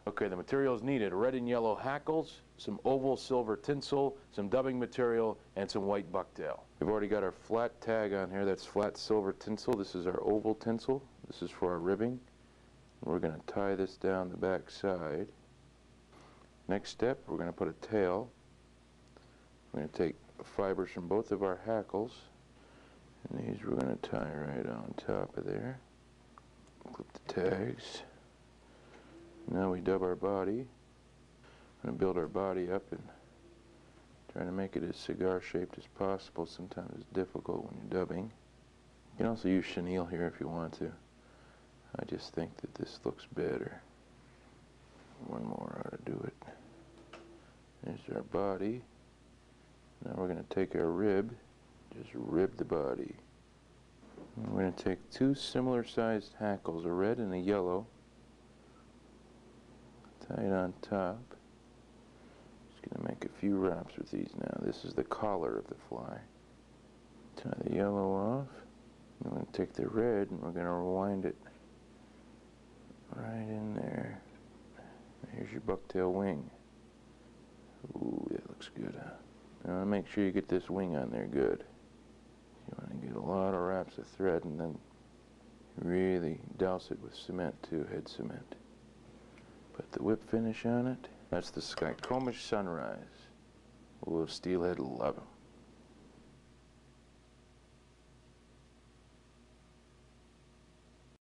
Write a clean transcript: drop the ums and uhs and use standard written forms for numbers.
Okay, the materials needed: red and yellow hackles, some oval silver tinsel, some dubbing material, and some white bucktail. We've already got our flat tag on here. That's flat silver tinsel. This is our oval tinsel. This is for our ribbing. We're going to tie this down the back side. Next step, we're going to put a tail. We're going to take fibers from both of our hackles, and these we're going to tie right on top of there. Clip the tags. Now we dub our body. We're going to build our body up and try to make it as cigar shaped as possible. Sometimes it's difficult when you're dubbing. You can also use chenille here if you want to. I just think that this looks better. One more ought to do it. There's our body. Now we're going to take our rib, just rib the body. And we're going to take two similar sized hackles, a red and a yellow. Tie it on top. Just going to make a few wraps with these now. This is the collar of the fly. Tie the yellow off. We're going to take the red and we're going to wind it right in there. Here's your bucktail wing. Ooh, that looks good. Now make sure you get this wing on there good. You want to get a lot of wraps of thread and then really douse it with cement too, head cement. Put the whip finish on it. That's the Skykomish Sunrise. Oh, steelhead love 'em.